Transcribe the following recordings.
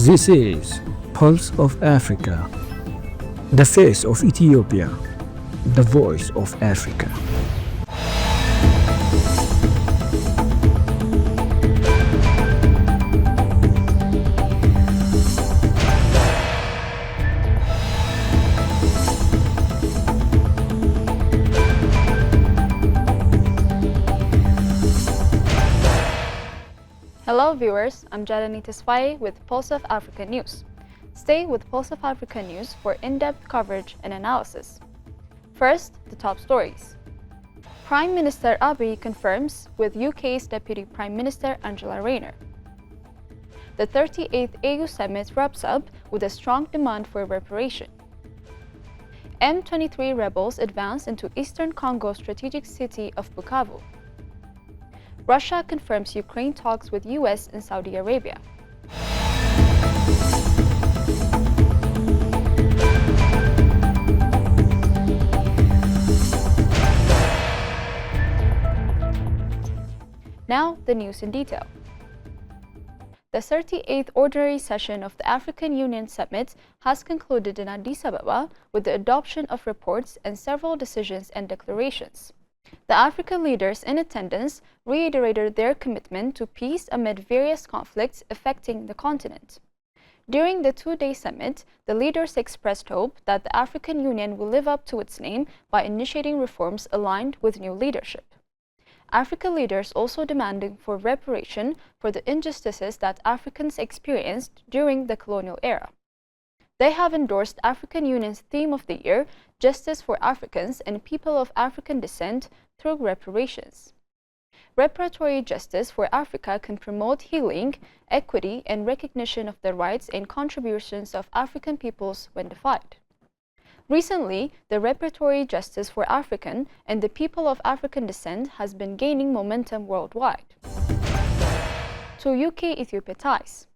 This is Pulse of Africa, the face of Ethiopia, the voice of Africa. Hello viewers, I'm Jalani Tesfaye with Pulse of Africa News. Stay with Pulse of Africa News for in-depth coverage and analysis. First, the top stories. Prime Minister Abiy confirms with UK's Deputy Prime Minister Angela Rayner. The 38th AU Summit wraps up with a strong demand for reparation. M23 rebels advance into eastern Congo's strategic city of Bukavu. Russia confirms Ukraine talks with US and Saudi Arabia. Now, the news in detail. The 38th Ordinary Session of the African Union Summit has concluded in Addis Ababa with the adoption of reports and several decisions and declarations. The African leaders in attendance reiterated their commitment to peace amid various conflicts affecting the continent. During the two-day summit, the leaders expressed hope that the African Union will live up to its name by initiating reforms aligned with new leadership. African leaders also demanded for reparation for the injustices that Africans experienced during the colonial era. They have endorsed African Union's theme of the year, Justice for Africans and People of African Descent through reparations. Reparatory justice for Africa can promote healing, equity, and recognition of the rights and contributions of African peoples when defied. Recently, the reparatory justice for African and the people of African descent has been gaining momentum worldwide. To UK-Ethiopia ties.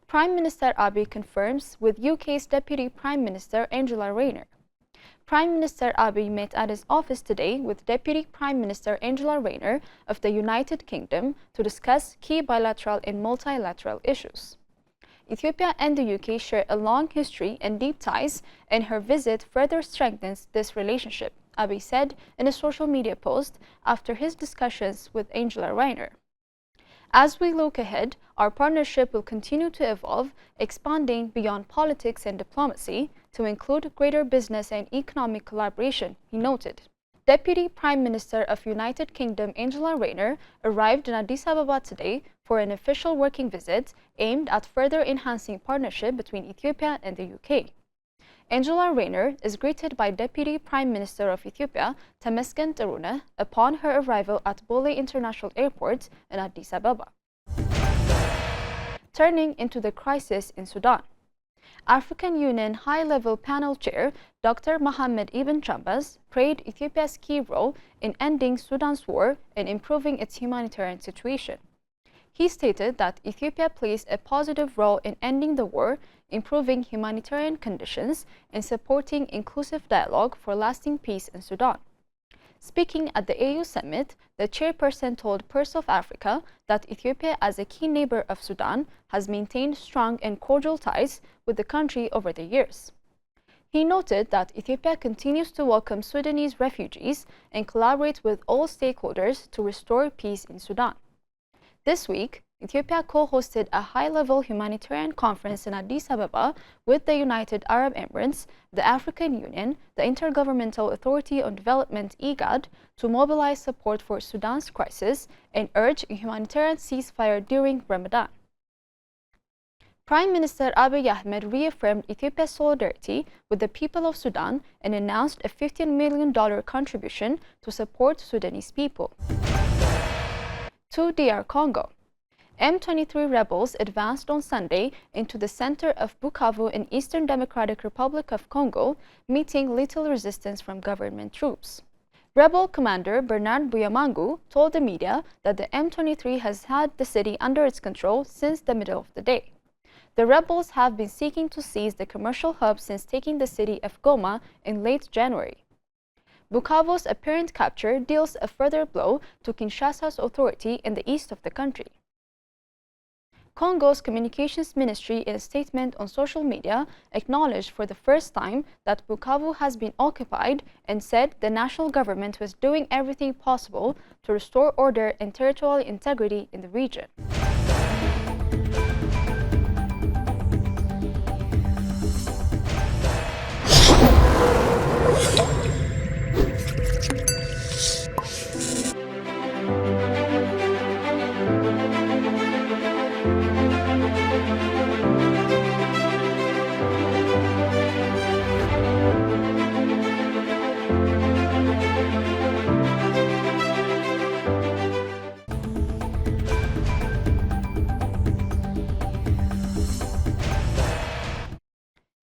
Prime Minister Abiy confirms with UK's Deputy Prime Minister Angela Rayner. Prime Minister Abiy met at his office today with Deputy Prime Minister Angela Rayner of the United Kingdom to discuss key bilateral and multilateral issues. Ethiopia and the UK share a long history and deep ties, and her visit further strengthens this relationship, Abiy said in a social media post after his discussions with Angela Rayner. As we look ahead, our partnership will continue to evolve, expanding beyond politics and diplomacy to include greater business and economic collaboration, he noted. Deputy Prime Minister of United Kingdom Angela Rayner arrived in Addis Ababa today for an official working visit aimed at further enhancing partnership between Ethiopia and the UK. Angela Rayner is greeted by Deputy Prime Minister of Ethiopia Temesgen Terune upon her arrival at Bole International Airport in Addis Ababa. Turning into the crisis in Sudan. African Union High-Level Panel Chair Dr. Mohamed Ibn Chambas praised Ethiopia's key role in ending Sudan's war and improving its humanitarian situation. He stated that Ethiopia plays a positive role in ending the war, improving humanitarian conditions, and supporting inclusive dialogue for lasting peace in Sudan. Speaking at the AU Summit, the chairperson told Pulse of Africa that Ethiopia, as a key neighbor of Sudan, has maintained strong and cordial ties with the country over the years. He noted that Ethiopia continues to welcome Sudanese refugees and collaborate with all stakeholders to restore peace in Sudan. This week, Ethiopia co-hosted a high-level humanitarian conference in Addis Ababa with the United Arab Emirates, the African Union, the Intergovernmental Authority on Development (IGAD) to mobilize support for Sudan's crisis and urge a humanitarian ceasefire during Ramadan. Prime Minister Abiy Ahmed reaffirmed Ethiopia's solidarity with the people of Sudan and announced a $15 million contribution to support Sudanese people. To DR Congo. M23 rebels advanced on Sunday into the center of Bukavu in Eastern Democratic Republic of Congo, meeting little resistance from government troops. Rebel commander Bernard Buyamangu told the media that the M23 has had the city under its control since the middle of the day. The rebels have been seeking to seize the commercial hub since taking the city of Goma in late January. Bukavu's apparent capture deals a further blow to Kinshasa's authority in the east of the country. Congo's communications ministry, in a statement on social media, acknowledged for the first time that Bukavu has been occupied and said the national government was doing everything possible to restore order and territorial integrity in the region.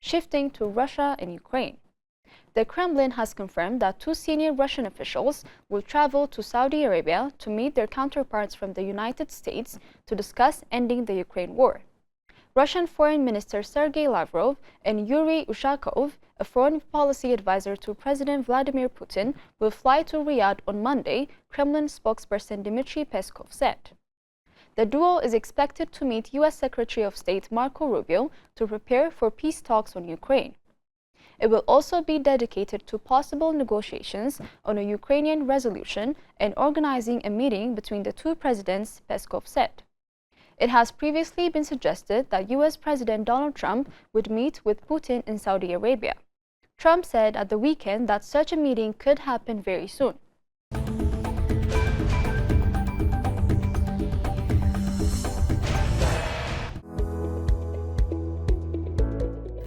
Shifting to Russia and Ukraine. The Kremlin has confirmed that two senior Russian officials will travel to Saudi Arabia to meet their counterparts from the United States to discuss ending the Ukraine war. Russian Foreign Minister Sergei Lavrov and Yuri Ushakov, a foreign policy advisor to President Vladimir Putin, will fly to Riyadh on Monday, Kremlin spokesperson Dmitry Peskov said. The duo is expected to meet U.S. Secretary of State Marco Rubio to prepare for peace talks on Ukraine. It will also be dedicated to possible negotiations on a Ukrainian resolution and organizing a meeting between the two presidents, Peskov said. It has previously been suggested that U.S. President Donald Trump would meet with Putin in Saudi Arabia. Trump said at the weekend that such a meeting could happen very soon.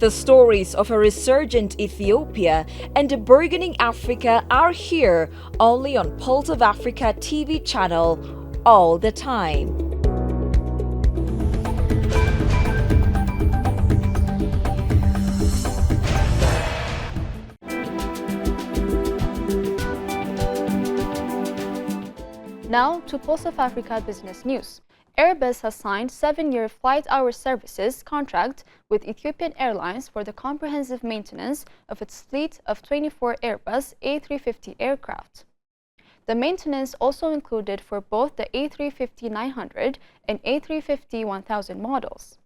The stories of a resurgent Ethiopia and a burgeoning Africa are here only on Pulse of Africa TV channel all the time. Now to Pulse of Africa business news. Airbus has signed 7-year flight hour services contract with Ethiopian Airlines for the comprehensive maintenance of its fleet of 24 Airbus A350 aircraft. The maintenance also included for both the A350-900 and A350-1000 models.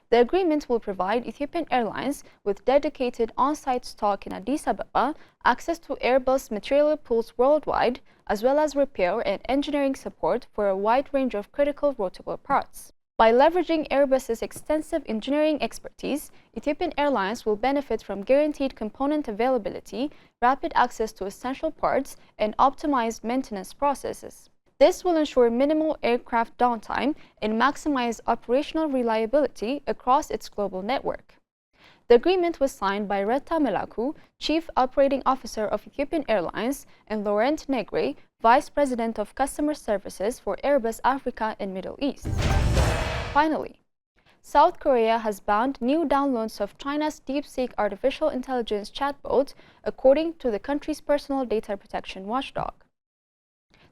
The agreement will provide Ethiopian Airlines with dedicated on-site stock in Addis Ababa, access to Airbus material pools worldwide, as well as repair and engineering support for a wide range of critical rotable parts. By leveraging Airbus's extensive engineering expertise, Ethiopian Airlines will benefit from guaranteed component availability, rapid access to essential parts, and optimized maintenance processes. This will ensure minimal aircraft downtime and maximize operational reliability across its global network. The agreement was signed by Reta Melaku, Chief Operating Officer of Ethiopian Airlines, and Laurent Negre, Vice President of Customer Services for Airbus Africa and Middle East. Finally, South Korea has banned new downloads of China's DeepSeek artificial intelligence chatbot, according to the country's personal data protection watchdog.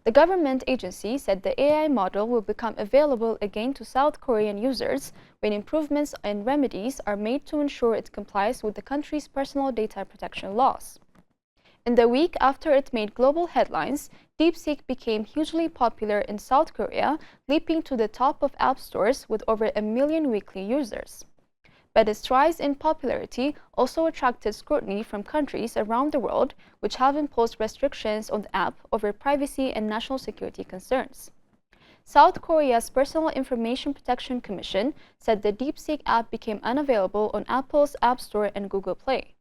The government agency said the AI model will become available again to South Korean users when improvements and remedies are made to ensure it complies with the country's personal data protection laws. In the week after it made global headlines, DeepSeek became hugely popular in South Korea, leaping to the top of app stores with over 1 million weekly users. But its rise in popularity also attracted scrutiny from countries around the world, which have imposed restrictions on the app over privacy and national security concerns. South Korea's Personal Information Protection Commission said the DeepSeek app became unavailable on Apple's App Store and Google Play.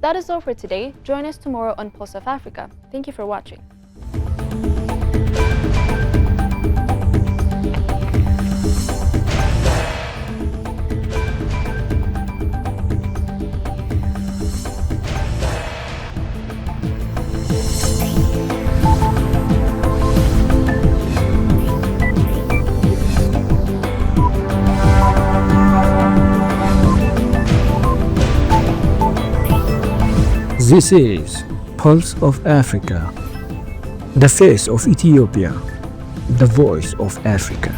That is all for today. Join us tomorrow on Pulse of Africa. Thank you for watching. This is Pulse of Africa, the face of Ethiopia, the voice of Africa.